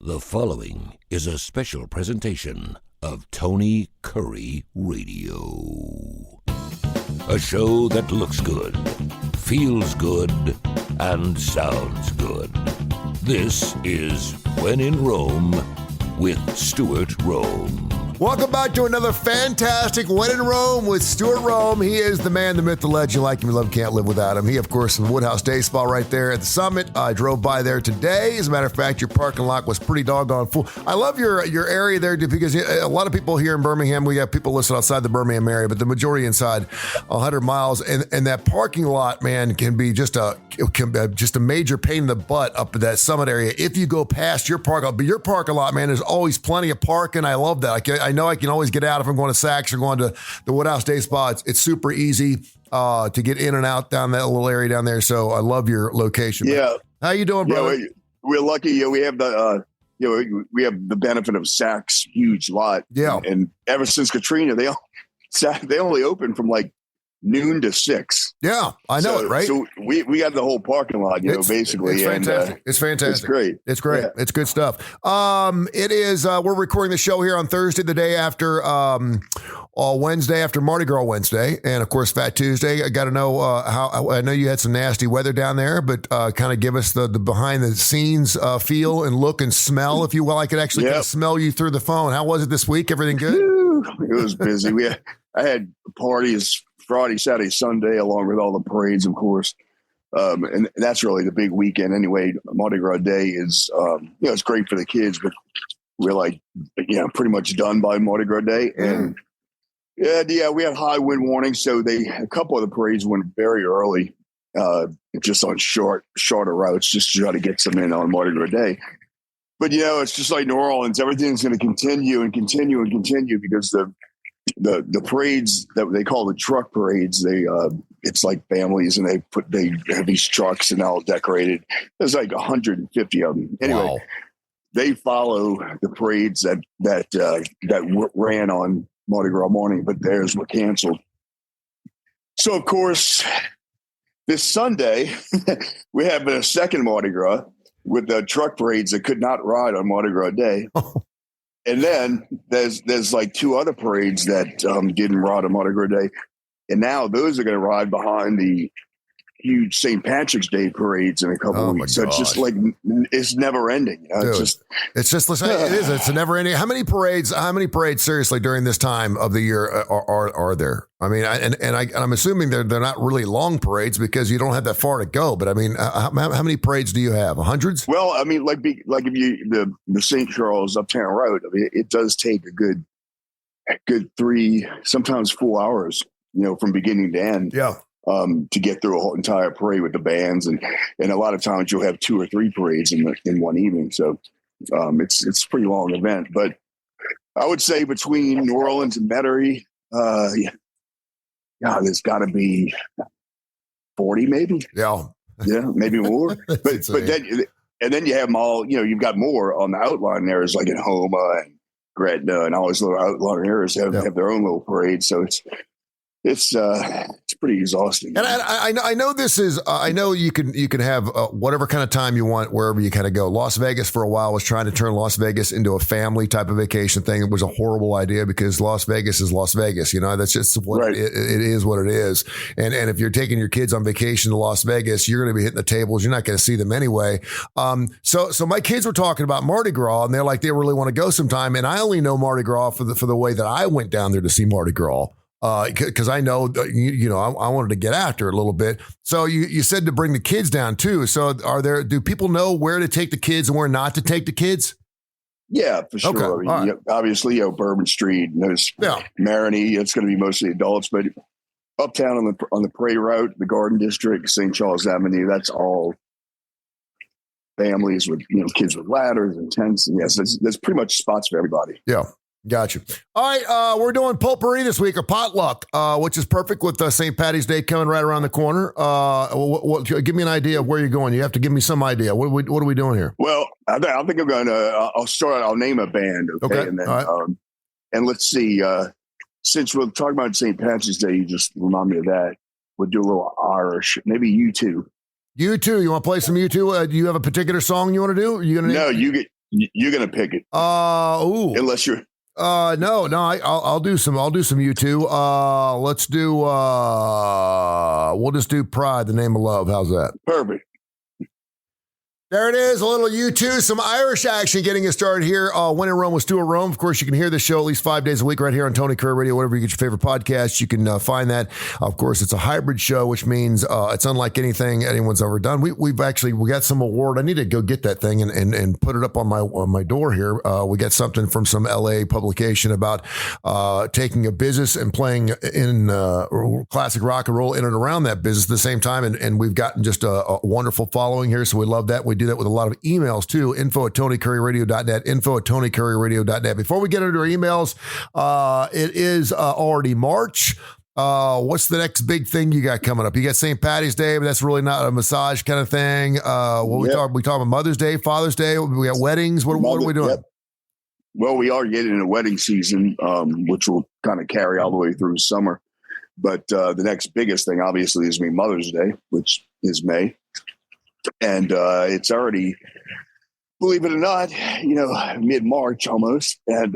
The following is a special presentation of Tony Kurre Radio. A show that looks good, feels good, and sounds good. This is When in Rome with Stuart Rome. Welcome back to another fantastic When in Rome with Stuart Rome. He is the man, the myth, the legend. You like him, you love him, can't live without him. He, of course, in the Woodhouse Day Spa right there at the summit. I drove by there today. As a matter of fact, your parking lot was pretty doggone full. I love your area there because a lot of people here in Birmingham, we have people listed outside the Birmingham area, but the majority inside 100 miles. And that parking lot, man, can be just a major pain in the butt up at that summit area if you go past your parking lot. But your parking lot, man, there's always plenty of parking. I love that. I know I can always get out if I'm going to Saks or going to the Woodhouse Day Spa. It's super easy to get in and out down that little area down there. So I love your location. Yeah. How you doing, brother? Yeah, we're lucky. We have we have the benefit of Saks' huge lot. Yeah. And ever since Katrina, they only open from like noon to 6. Yeah, I know it, right? So we got the whole parking lot, basically. It's fantastic. And, it's fantastic. It's great. It's great. Yeah. It's good stuff. It is, we're recording the show here on Thursday, the day after, Wednesday after Mardi Gras Wednesday. And of course, Fat Tuesday. I got to know how, I know you had some nasty weather down there, but kind of give us the behind the scenes feel and look and smell, if you will. I could actually kind of smell you through the phone. How was it this week? Everything good? It was busy. I had parties Friday, Saturday, Sunday, along with all the parades, of course. And that's really the big weekend anyway. Mardi Gras Day is, it's great for the kids, but we're like, pretty much done by Mardi Gras Day. And we had high wind warnings. So a couple of the parades went very early, just on shorter routes, just to try to get some in on Mardi Gras Day. But, it's just like New Orleans. Everything's going to continue and continue and continue because the parades that they call the truck parades, it's like families and they have these trucks and all decorated. There's like 150 of them. Anyway, Wow. They follow the parades that ran on Mardi Gras morning, but theirs were canceled. So of course, this Sunday we have a second Mardi Gras with the truck parades that could not ride on Mardi Gras Day. And then there's like 2 other parades that didn't ride on Mardi Gras Day. And now those are going to ride behind the huge St. Patrick's Day parades in a couple of weeks. So it's just like, it's never ending. Dude, it's just it is. It's a never ending. How many parades seriously during this time of the year are there? I mean, I'm assuming they're not really long parades because you don't have that far to go. But I mean, how many parades do you have? Hundreds? Well, I mean, like if you the St. Charles Uptown Road, I mein, it does take a good 3, sometimes 4 hours, from beginning to end. Yeah. To get through a whole entire parade with the bands, and a lot of times you'll have 2 or 3 parades in one evening. So it's a pretty long event. But I would say between New Orleans and Metairie, there's got to be 40, maybe. Yeah, maybe more. but then you have them all. You've got more on the outlying areas, like in Homa and Gretna, and all these little outlying areas have their own little parades. So it's pretty exhausting. And I know this is, I know you can have whatever kind of time you want, wherever you kind of go. Las Vegas for a while was trying to turn Las Vegas into a family type of vacation thing. It was a horrible idea because Las Vegas is Las Vegas. That's just what right. it is what it is. And if you're taking your kids on vacation to Las Vegas, you're going to be hitting the tables. You're not going to see them anyway. So my kids were talking about Mardi Gras and they're like, they really want to go sometime. And I only know Mardi Gras for the way that I went down there to see Mardi Gras. Because I know, I wanted to get after it a little bit. So you said to bring the kids down too. So do people know where to take the kids and where not to take the kids? Yeah, for sure. Okay. I mean, obviously, Bourbon Street, and there's Marigny. It's going to be mostly adults, but uptown on the parade route, the Garden District, St. Charles Avenue, that's all families with kids with ladders and tents. And yes, there's pretty much spots for everybody. Yeah. Gotcha. All right, we're doing potpourri this week, or potluck, which is perfect with St. Patty's Day coming right around the corner. Give me an idea of where you're going. You have to give me some idea. What are we doing here? Well, I think I'm going to. I'll name a band, okay? And then, right. And let's see. Since we're talking about St. Patrick's Day, you just remind me of that. We'll do a little Irish, maybe U2. U2. You want to play some U2? Do you have a particular song you want to do? Are you gonna? No, you get. You're gonna pick it. Ooh. Unless you're. No. I'll do some U2. Let's do. We'll just do Pride, the Name of Love. How's that? Perfect. There it is, a little U2, some Irish action getting us started here. When in Rome with Stuart Rome. Of course, you can hear this show at least 5 days a week right here on Tony Kurre Radio, whatever you get your favorite podcast. You can find that. Of course, it's a hybrid show, which means it's unlike anything anyone's ever done. We got some award. I need to go get that thing and put it up on my door here. We got something from some LA publication about taking a business and playing in classic rock and roll in and around that business at the same time. And we've gotten just a wonderful following here, so we love that. We do that with a lot of emails too. info@TonyCurryRadio.net, info@TonyCurryRadio.net. Before we get into our emails, it is already March. What's the next big thing you got coming up? You got St. Patty's Day, but that's really not a massage kind of thing. We talking about Mother's Day, Father's Day. We got weddings. What are we doing? Yep. Well, we are getting into wedding season, which will kind of carry all the way through summer. But the next biggest thing, obviously, is Mother's Day, which is May. And it's already, believe it or not, mid-March almost. And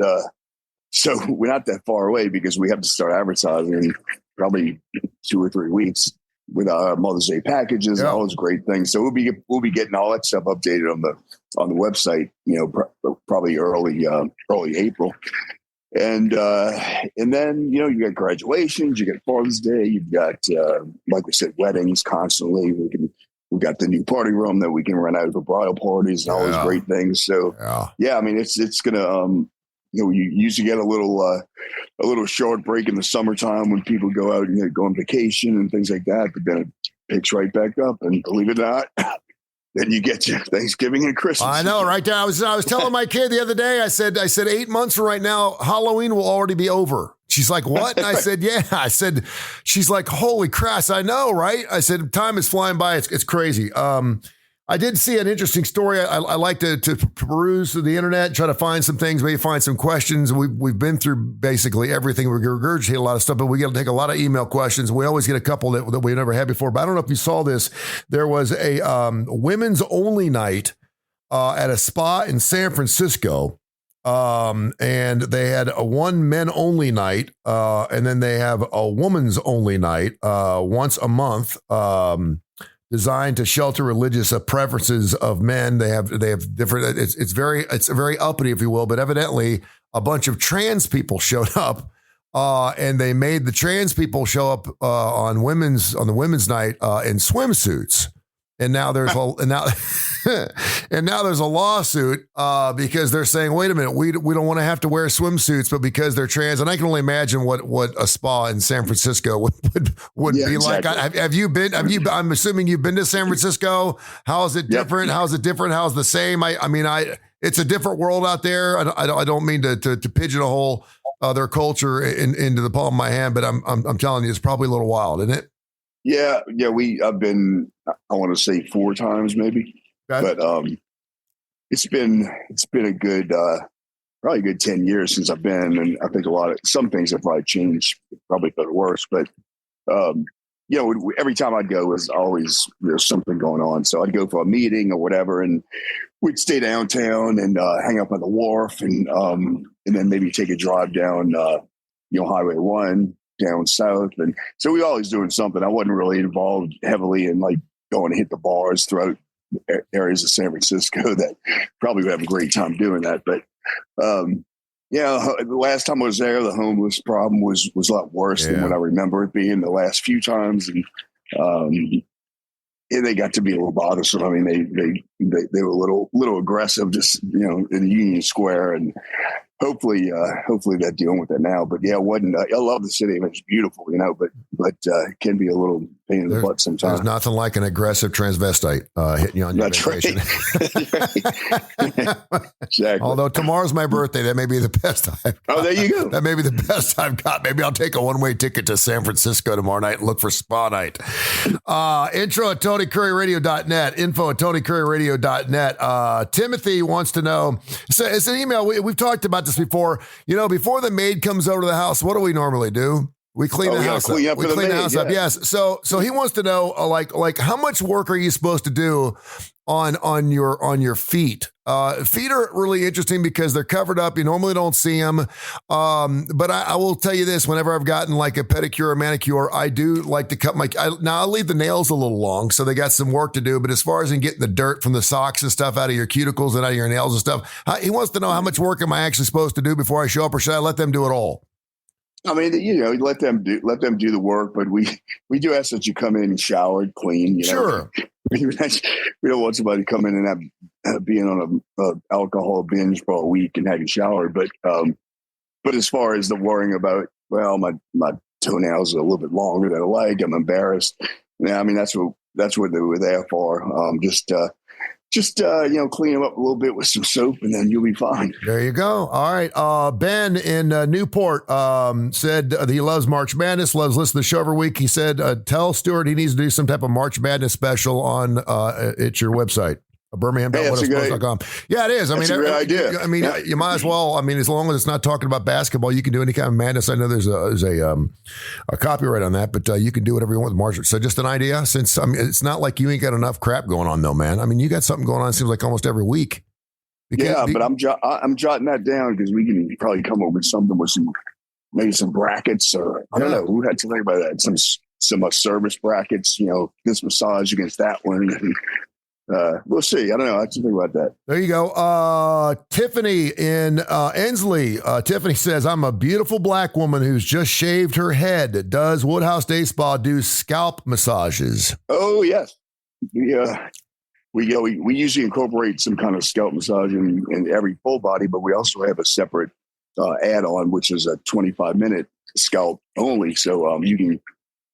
so we're not that far away because we have to start advertising in probably 2 or 3 weeks with our Mother's Day packages and all those great things. So we'll be getting all that stuff updated on the website, probably early April. And then, you got graduations, you got Father's Day, you've got, like we said, weddings constantly. We've got the new party room that we can rent out for bridal parties and all those great things. So, I mean, it's going to, you usually get a little short break in the summertime when people go out and go on vacation and things like that. But then it picks right back up. And believe it or not, then you get your Thanksgiving and Christmas. I know, right there. I was telling my kid the other day, I said 8 months from right now, Halloween will already be over. She's like, what? And I said, yeah. I said, she's like, holy crass. I know, right? I said, time is flying by. It's crazy. I did see an interesting story. I like to peruse the internet, try to find some things, maybe find some questions. We've been through basically everything. We regurgitate a lot of stuff, but we got to take a lot of email questions. We always get a couple that we never had before. But I don't know if you saw this. There was a women's only night at a spa in San Francisco. And they had a one men only night, and then they have a woman's only night, once a month, designed to shelter religious preferences of men. They have different, it's very uppity, if you will, but evidently a bunch of trans people showed up, and they made the trans people show up, on the women's night, in swimsuits. And now there's a lawsuit because they're saying, wait a minute, we don't want to have to wear swimsuits, but because they're trans, and I can only imagine what a spa in San Francisco would be exactly. Like. Have you been? I'm assuming you've been to San Francisco. How is it different? Yep. How's it different? How's the same? I mean, it's a different world out there. I don't mean to pigeonhole their culture into the palm of my hand, but I'm telling you, it's probably a little wild, isn't it? Yeah. I've been, I want to say 4 times maybe, okay. But it's been a good, probably a good 10 years since I've been, and I think some things have probably changed, probably for the worse. But every time I'd go was always there's something going on. So I'd go for a meeting or whatever, and we'd stay downtown and hang up on the wharf, and then maybe take a drive down, Highway 1. Down south. And so we were always doing something. I wasn't really involved heavily in like going to hit the bars throughout areas of San Francisco that probably would have a great time doing that. But the last time I was there, the homeless problem was a lot worse than what I remember it being the last few times. And they got to be a little bothersome. I mean, they were a little aggressive, just in Union Square, and hopefully they're dealing with that now. But yeah, I love the city. It's beautiful, but it can be a little pain in the butt sometimes. There's nothing like an aggressive transvestite hitting you on your vacation. Right. Exactly. Although tomorrow's my birthday, that may be the best I've got. Oh, there you go. That may be the best I've got. Maybe I'll take a one-way ticket to San Francisco tomorrow night and look for spa night. Intro at TonyCurryRadio.net. Info at TonyCurryRadio.net. Timothy wants to know, it's an email. We've talked about this before. Before the maid comes over to the house, what do we normally do? We clean the house up. We clean the house up. Yes. So he wants to know, like how much work are you supposed to do on your feet. Feet are really interesting because they're covered up. You normally don't see them. But I will tell you this, whenever I've gotten like a pedicure or manicure, I do like to cut now I'll leave the nails a little long. So they got some work to do. But as far as in getting the dirt from the socks and stuff out of your cuticles and out of your nails and stuff, he wants to know how much work am I actually supposed to do before I show up, or should I let them do it all? I mean, let them do the work, but we do ask that you come in showered, clean. Sure. We don't want somebody to come in and being on a alcohol binge for a week and having showered. But as far as the worrying about, well, my toenails are a little bit longer than I like, I'm embarrassed. Yeah, I mean that's what they were there for. Just clean them up a little bit with some soap, and then you'll be fine. There you go. All right. Ben in Newport said that he loves March Madness, loves listening to the show every week. He said, tell Stuart he needs to do some type of March Madness special on at your website. Birmingham.com. Yeah, it is. I mean, that's a great idea. I mean, you might as well. I mean, as long as it's not talking about basketball, you can do any kind of madness. I know there's a copyright on that, but you can do whatever you want with March. So just an idea, since it's not like you ain't got enough crap going on, though, man. I mean, you got something going on. It seems like almost every weck. But I'm jotting that down because we can probably come up with something with maybe some brackets, or I don't know. We had to think about that. Some service brackets. This massage against that one. We'll see. I don't know. I have to think about that. There you go. Tiffany in Ensley. Tiffany says, I'm a beautiful black woman who's just shaved her head. Does Woodhouse Day Spa do scalp massages? Oh, yes. We usually incorporate some kind of scalp massage in every full body, but we also have a separate add-on, which is a 25-minute scalp only. So you can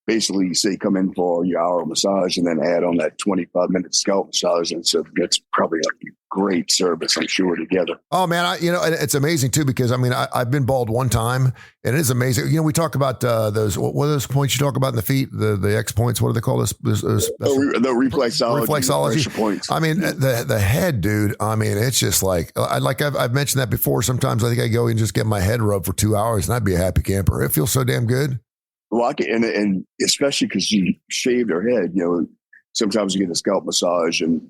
basically say come in for your hour massage and then add on that 25-minute scalp massage. And so that's probably a great service, I'm sure, together. Oh, man. It's amazing, too, because, I mean, I've been bald one time, and it is amazing. We talk about what are those points you talk about in the feet, the X points? What do they call this? The reflexology points. I mean, the head, dude, I mean, it's just like I've mentioned that before. Sometimes I think I go and just get my head rubbed for 2 hours, and I'd be a happy camper. It feels so damn good. Well, and especially because you shave their head, sometimes you get a scalp massage and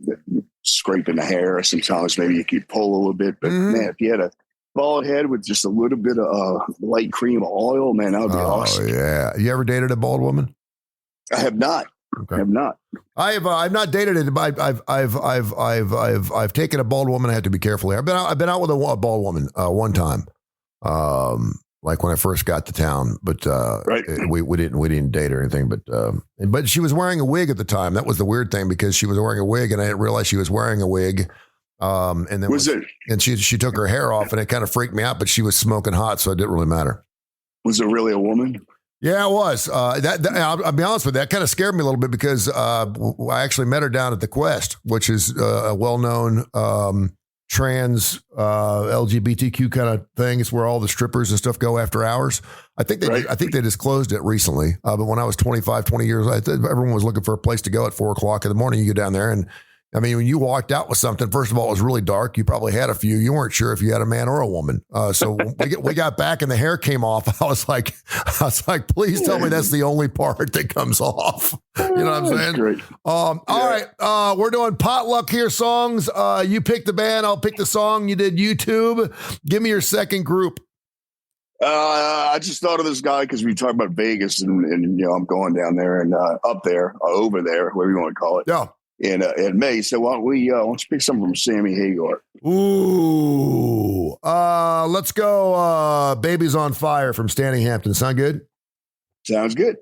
scraping the hair. Sometimes maybe you could pull a little bit. But man, if you had a bald head with just a little bit of light cream oil, man, that would be awesome. Oh yeah, you ever dated a bald woman? I have not. Okay. I have not. I've not dated it. I've taken a bald woman. I have to be careful here. I've been out with a bald woman one time. Like when I first got to town, but right. we didn't date or anything, but she was wearing a wig at the time. That was the weird thing, because she was wearing a wig and I didn't realize she was wearing a wig. And then she took her hair off, and it kind of freaked me out, but she was smoking hot, so it didn't really matter. Was it really a woman? Yeah, it was. I'll be honest with you, that kind of scared me a little bit, because I actually met her down at the Quest, which is a well-known trans LGBTQ kind of thing. It's where all the strippers and stuff go after hours. I think they just closed it recently. But when I was 25, 20 years, everyone was looking for a place to go at 4 o'clock in the morning. You go down there, and I mean, when you walked out with something, first of all, it was really dark. You probably had a few. You weren't sure if you had a man or a woman. So we got back and the hair came off. I was like, please tell me that's the only part that comes off. You know what I'm saying? Great. All right. We're doing potluck here songs. You pick the band. I'll pick the song. You did YouTube. Give me your second group. I just thought of this guy because we talked about Vegas and I'm going down there and up there, over there, whatever you want to call it. Yeah. In May. So why don't you pick something from Sammy Hagar? Ooh. Let's go Baby's on Fire from Standing Hampton. Sound good? Sounds good.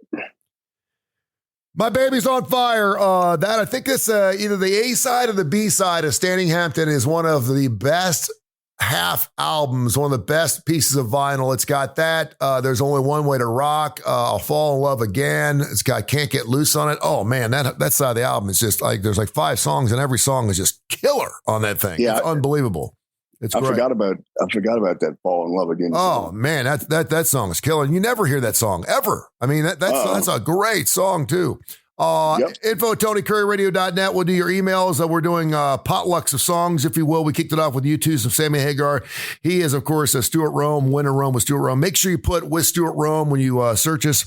My Baby's on Fire. That I think it's either the A side or the B side of Standing Hampton is one of the best half albums, one of the best pieces of vinyl. It's got that. There's Only One Way to Rock. I'll Fall in Love Again. It's got Can't Get Loose on it. Oh man, that side of the album is just like, there's like 5 songs and every song is just killer on that thing. Yeah, it's unbelievable. It's great. I forgot about that Fall in Love Again. Oh song. Man, that song is killer. You never hear that song ever. I mean, that's a great song too. Info at TonyCurryRadio.net. We'll do your emails. We're doing potlucks of songs, if you will. We kicked it off with U2's of Sammy Hagar. He is, of course, Stuart Rome, Winter Rome with Stuart Rome. Make sure you put with Stuart Rome when you search us.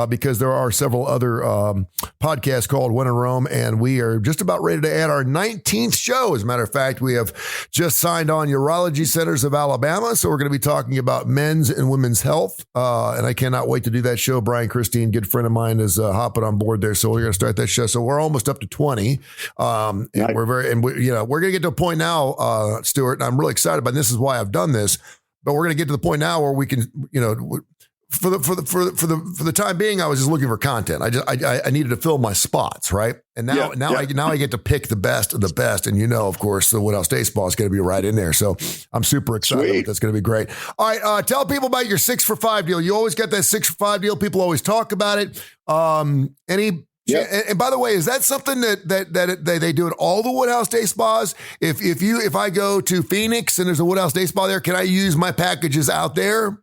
because there are several other podcasts called When in Rome, and we are just about ready to add our 19th show. As a matter of fact, we have just signed on Urology Centers of Alabama, so we're going to be talking about men's and women's health, and I cannot wait to do that show. Brian Christine, good friend of mine, is hopping on board there, so we're going to start that show. So we're almost up to 20, and we're going to get to a point now, Stuart, and I'm really excited about this. Is why I've done this, but we're going to get to the point now where we can, for the time being, I was just looking for content. I needed to fill my spots, right? And now I get to pick the best of the best. And of course, the Woodhouse Day Spa is going to be right in there. So I'm super excited. That's going to be great. All right, tell people about your 6 for $5 deal. You always get that 6 for $5 deal. People always talk about it. And by the way, is that something that they do at all the Woodhouse Day Spas? If I go to Phoenix and there's a Woodhouse Day Spa there, can I use my packages out there?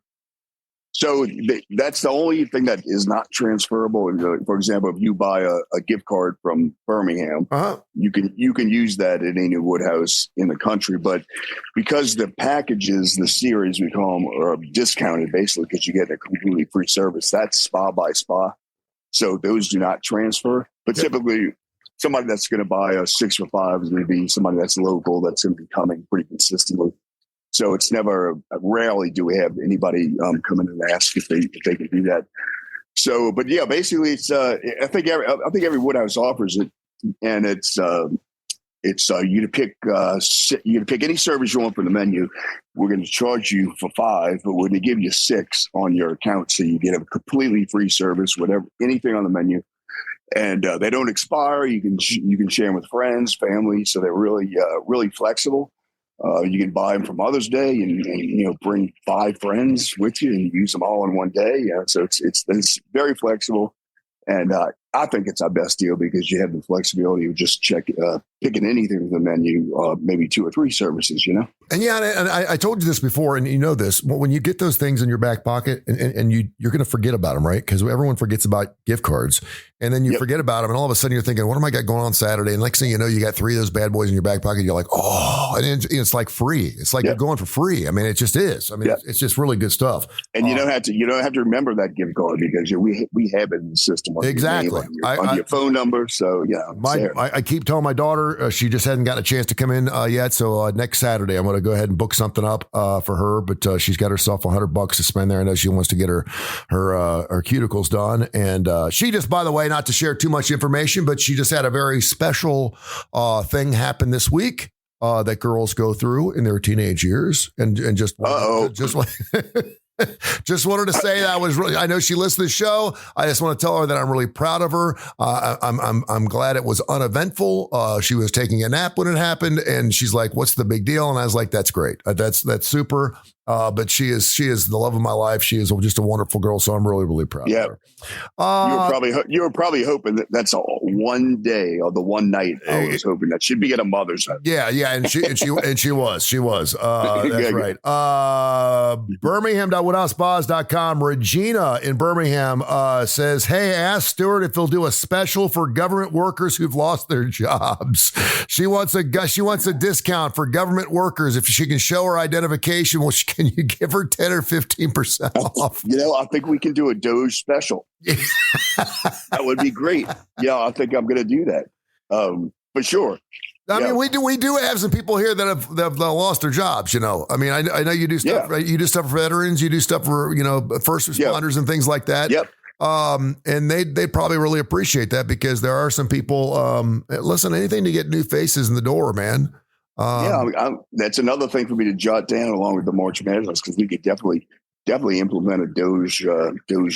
So that's the only thing that is not transferable. For example, if you buy a gift card from Birmingham, you can use that at any Woodhouse in the country. But because the packages, the series we call them, are discounted basically because you get a completely free service. That's spa by spa. So those do not transfer. But typically, somebody that's going to buy a 6 for $5 is going to be somebody that's local, that's going to be coming pretty consistently. So it's rarely do we have anybody come in and ask if they can do that. So, but yeah, basically it's, I think every Woodhouse offers it, and it's you to pick any service you want from the menu. We're going to charge you for $5, but we're going to give you $6 on your account. So you get a completely free service, anything on the menu. And they don't expire. You can share them with friends, family. So they're really, really flexible. You can buy them for Mother's Day and bring 5 friends with you and use them all in one day. So it's very flexible, and I think it's our best deal because you have the flexibility of just picking anything from the menu, maybe 2 or 3 services. And I told you this before, and you know this, when you get those things in your back pocket and you're going to forget about them, right? Because everyone forgets about gift cards, and then you forget about them, and all of a sudden you're thinking, what am I got going on Saturday? And next thing you know, you got 3 of those bad boys in your back pocket. You're like, and it's like free. It's like you're going for free. I mean, it just is. I mean, it's just really good stuff. And you don't have to remember that gift card because we have it in the system. Exactly. On your phone number. So I keep telling my daughter, she just hadn't gotten a chance to come in yet. So next Saturday, I'm going to go ahead and book something up for her, but she's got herself $100 to spend there. I know she wants to get her cuticles done. And she just, by the way, not to share too much information, but she just had a very special thing happen this week that girls go through in their teenage years. And just just wanted to say that I know she listened to the show. I just want to tell her that I'm really proud of her. I'm glad it was uneventful. She was taking a nap when it happened, and she's like, "What's the big deal?" And I was like, "That's great. That's super." But she is the love of my life. She is just a wonderful girl. So I'm really, really proud of her. You were probably hoping that that's one day or the one night. I was hoping that she'd be at a Mother's Day. Yeah. And she was. That's right. Birmingham.woodhousespas.com. Regina in Birmingham says, "Hey, ask Stuart if they'll do a special for government workers who've lost their jobs. She wants a discount for government workers if she can show her identification. Well, can you give her 10 or 15% off?" I think we can do a Doge special. That would be great. Yeah, I think I'm going to do that. For sure. I mean, we do have some people here that have lost their jobs. I mean, I know you do stuff. Right? You do stuff for veterans. You do stuff for first responders and things like that. Yep. And they probably really appreciate that because there are some people. Listen, anything to get new faces in the door, man. That's another thing for me to jot down along with the March Madness because we could definitely implement a Doge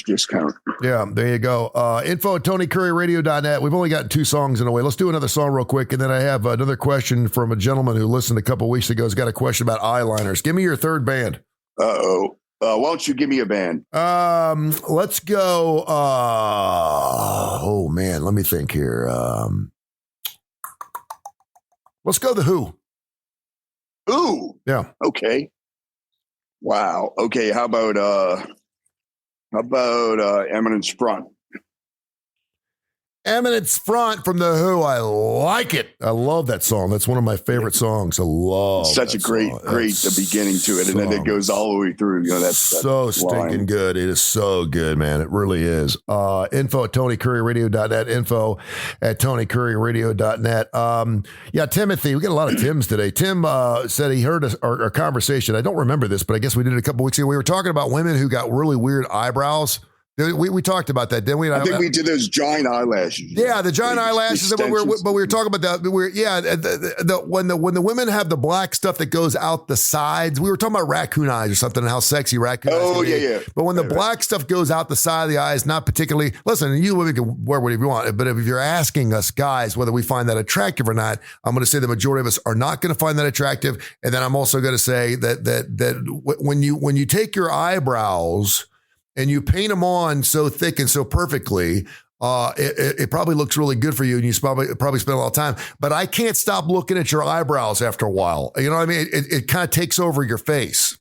discount. Yeah, there you go. Info at TonyCurryRadio.net. We've only got 2 songs in a way. Let's do another song real quick. And then I have another question from a gentleman who listened a couple of weeks ago. He's got a question about eyeliners. Give me your third band. Why don't you give me a band? Let's go. Let me think here. Let's go The Who. Ooh. Yeah. Okay. Wow. Okay. How about Eminence Front? Eminence Front from The Who. I like it. I love that song. That's one of my favorite songs. I love such a great beginning to it. And then it goes all the way through. That's so stinking good. It is so good, man. It really is. Info at TonyCurryRadio.net. Info at TonyCurryRadio.net. Yeah, Timothy. We got a lot of Tims today. Tim said he heard our conversation. I don't remember this, but I guess we did it a couple weeks ago. We were talking about women who got really weird eyebrows. We talked about that, didn't we? I think we did those giant eyelashes. Yeah, the giant eyelashes. But we were talking about that. When the women have the black stuff that goes out the sides, we were talking about raccoon eyes or something, and how sexy raccoon eyes can be. Yeah. But when the black stuff goes out the side of the eyes, not particularly. Listen, you women can wear whatever you want, but if you're asking us guys whether we find that attractive or not, I'm going to say the majority of us are not going to find that attractive, and then I'm also going to say that when you take your eyebrows and you paint them on so thick and so perfectly, it probably looks really good for you, and you probably spend a lot of time. But I can't stop looking at your eyebrows after a while. You know what I mean? It kind of takes over your face.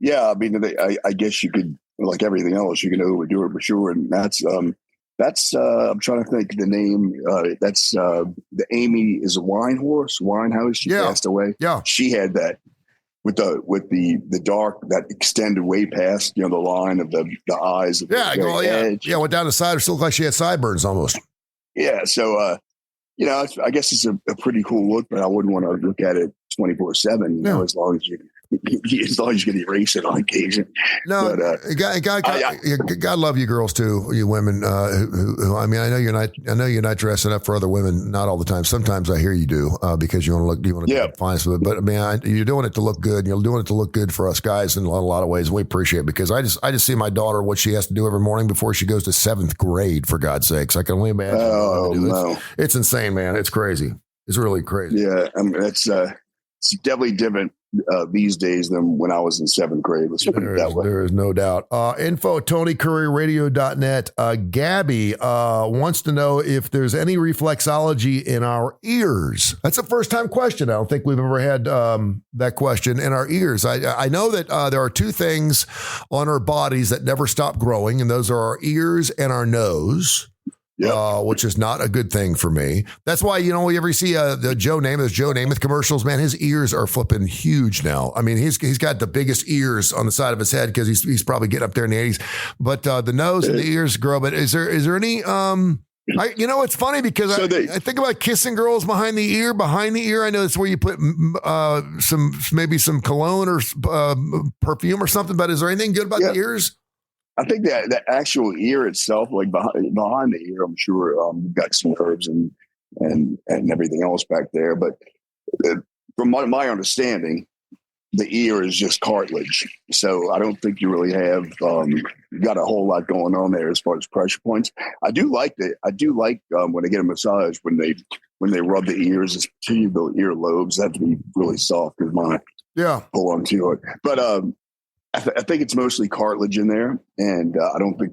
Yeah, I mean, I guess you could, like everything else, you can overdo it for sure. And that's I'm trying to think of the name. That's the Amy is a Winehouse. She passed away. Yeah, she had that. With the dark that extended way past the line of the eyes. Of the went down the side. It still looked like she had sideburns almost. Yeah, so I guess it's a pretty cool look, but I wouldn't want to look at it 24/7. As long as you can erase it on occasion. No, but, God love you girls too, you women. Who I mean, I know you're not dressing up for other women, not all the time. Sometimes I hear you do because you want to be fine with it. But I mean, you're doing it to look good. And you're doing it to look good for us guys in a lot of ways. We appreciate it because I just see my daughter what she has to do every morning before she goes to 7th grade. For God's sakes, I can only imagine. Oh no, it's insane, man. It's crazy. It's really crazy. Yeah, I mean, it's definitely different these days than when I was in 7th grade. There is no doubt. Info at TonyCurryRadio.net. Gabby wants to know if there's any reflexology in our ears. That's a first-time question. I don't think we've ever had that question in our ears. I know that there are two things on our bodies that never stop growing, and those are our ears and our nose. Yep. Which is not a good thing for me. That's why, we ever see the Joe Namath commercials, man, his ears are flipping huge now. I mean, he's got the biggest ears on the side of his head because he's probably getting up there in the 80s. But the nose and the ears grow. But is there any it's funny because I think about kissing girls behind the ear. I know that's where you put maybe some cologne or perfume or something. But is there anything good about the ears? I think that the actual ear itself, like behind the ear, I'm sure you've got some nerves and everything else back there. But from my understanding, the ear is just cartilage. So I don't think you really have got a whole lot going on there as far as pressure points. I do like when I get a massage when they rub the ears, especially the ear lobes, that have to be really soft because mine pull onto it. But I think it's mostly cartilage in there, and I don't think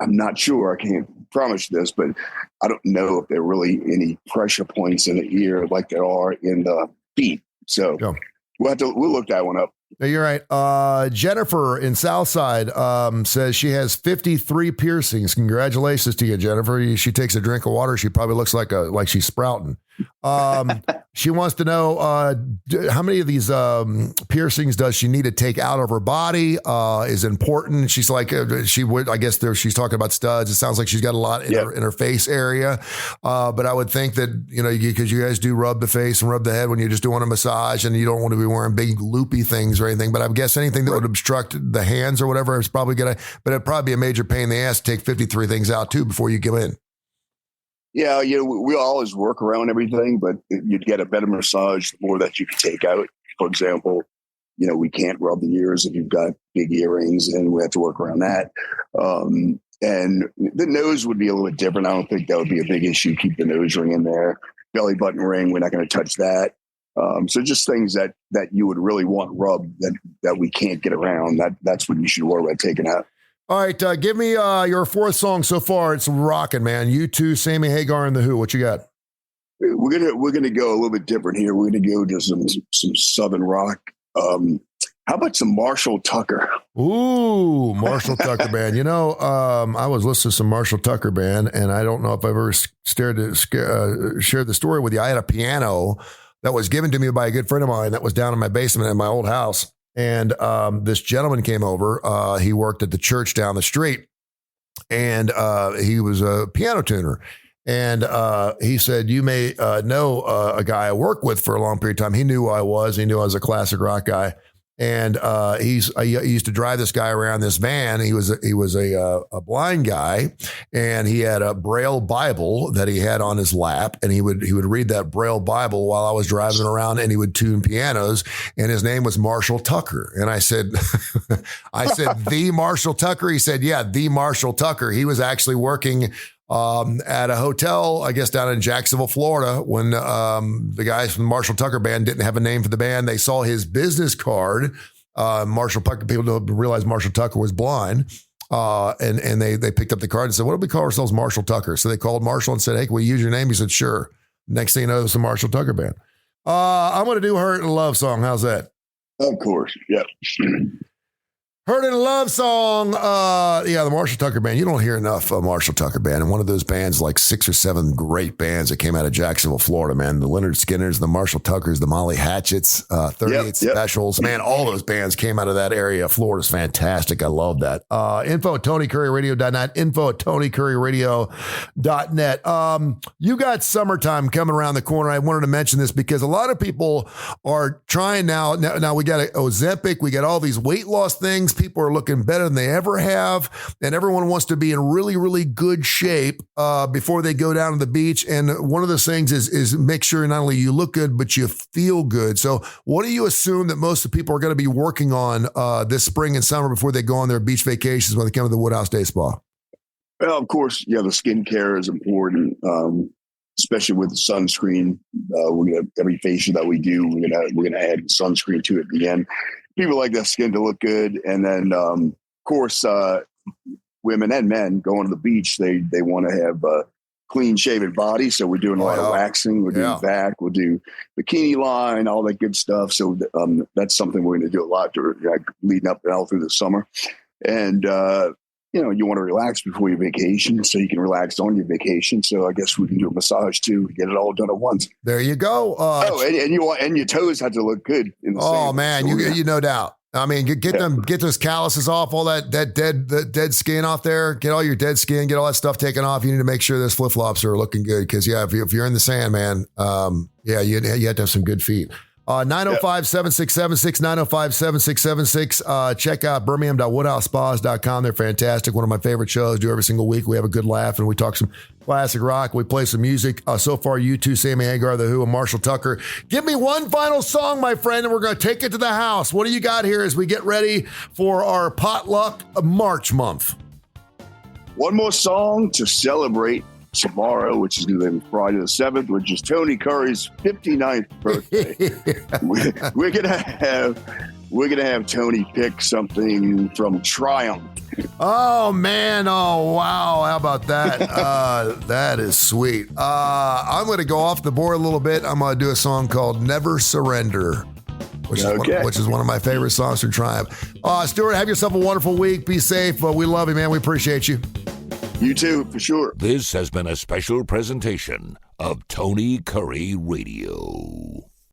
I'm not sure. I can't promise this, but I don't know if there are really any pressure points in the ear like there are in the feet. So we'll look that one up. No, you're right. Jennifer in Southside says she has 53 piercings. Congratulations to you, Jennifer. She takes a drink of water. She probably looks like she's sprouting. She wants to know how many of these piercings does she need to take out of her body is important. She's like, I guess she's talking about studs. It sounds like she's got a lot in her face area. But I would think that, because you guys do rub the face and rub the head when you're just doing a massage and you don't want to be wearing big loopy things or anything. But I guess anything that would obstruct the hands or whatever is probably but it'd probably be a major pain in the ass to take 53 things out too before you go in. Yeah, we always work around everything, but you'd get a better massage the more that you can take out. For example, we can't rub the ears if you've got big earrings, and we have to work around that. And the nose would be a little bit different. I don't think that would be a big issue. Keep the nose ring in there. Belly button ring, we're not going to touch that. So just things that you would really want rubbed that we can't get around. That's what you should worry about taking out. All right, give me your fourth song so far. It's rocking, man. U2, Sammy Hagar, and The Who. What you got? We're gonna go a little bit different here. We're gonna go to some Southern rock. How about some Marshall Tucker? Ooh, Marshall Tucker Band. You know, I was listening to some Marshall Tucker Band, and I don't know if I've ever shared the story with you. I had a piano that was given to me by a good friend of mine that was down in my basement in my old house. And this gentleman came over. He worked at the church down the street, and he was a piano tuner. And he said, you may know a guy I worked with for a long period of time. He knew who I was. He knew I was a classic rock guy. And I used to drive this guy around this van. He was a blind guy, and he had a Braille Bible that he had on his lap, and he would read that Braille Bible while I was driving around, and he would tune pianos. And his name was Marshall Tucker. And I said, the Marshall Tucker. He said, yeah, the Marshall Tucker. He was actually working at a hotel, I guess, down in Jacksonville, Florida, when the guys from the Marshall Tucker Band didn't have a name for the band. They saw his business card. Marshall Tucker, people don't realize Marshall Tucker was blind. And they picked up the card and said, what do we call ourselves? Marshall Tucker. So they called Marshall and said, hey, can we use your name? He said, sure. Next thing you know, it was the Marshall Tucker Band. I'm going to do Hurt and Love Song. How's that? Of course. Yeah. Hurt and Love Song. The Marshall Tucker Band. You don't hear enough Marshall Tucker Band. And one of those bands, like 6 or 7 great bands that came out of Jacksonville, Florida, man. The Leonard Skinners, the Marshall Tuckers, the Molly Hatchets, 38 Specials. Man, all those bands came out of that area. Florida's fantastic. I love that. Info at TonyCurryRadio.net. Info at TonyCurryRadio.net. You got summertime coming around the corner. I wanted to mention this because a lot of people are trying now. Now we got Ozempic. We got all these weight loss things. People are looking better than they ever have, and everyone wants to be in really, really good shape before they go down to the beach. And one of those things is make sure not only you look good, but you feel good. So what do you assume that most of the people are going to be working on this spring and summer before they go on their beach vacations when they come to the Woodhouse Day Spa? Well, of course, the skincare is important, especially with the sunscreen. We're gonna every facial that we do, we're gonna add sunscreen to it at the end. People like their skin to look good. And then, of course, women and men going to the beach, they want to have a clean shaven body. So we're doing a lot of waxing. We're doing back. We'll do bikini line, all that good stuff. So that's something we're going to do a lot leading up and all through the summer. And, you want to relax before your vacation so you can relax on your vacation. So I guess we can do a massage too to get it all done at once. There you go. And your toes have to look good. In the sand. Man, you no doubt. I mean, get those calluses off, all that dead skin off there. Get all your dead skin, get all that stuff taken off. You need to make sure those flip flops are looking good because if you're in the sand, man, you have to have some good feet. 905-7676, 905-7676. Check out birmingham.woodhousespas.com. They're fantastic. One of my favorite shows. Do every single week. We have a good laugh and we talk some classic rock. We play some music. So far, U2, Sammy Hagar, The Who, and Marshall Tucker. Give me one final song, my friend, and we're going to take it to the house. What do you got here as we get ready for our potluck March month? One more song to celebrate tomorrow, which is going to be Friday the 7th, which is Tony Curry's 59th birthday. We're gonna have Tony pick something from Triumph. Oh man! Oh wow! How about that? That is sweet. I'm going to go off the board a little bit. I'm going to do a song called "Never Surrender." Which is one of my favorite songs from Triumph. Stuart, have yourself a wonderful week. Be safe. We love you, man. We appreciate you. You too, for sure. This has been a special presentation of Tony Curry Radio.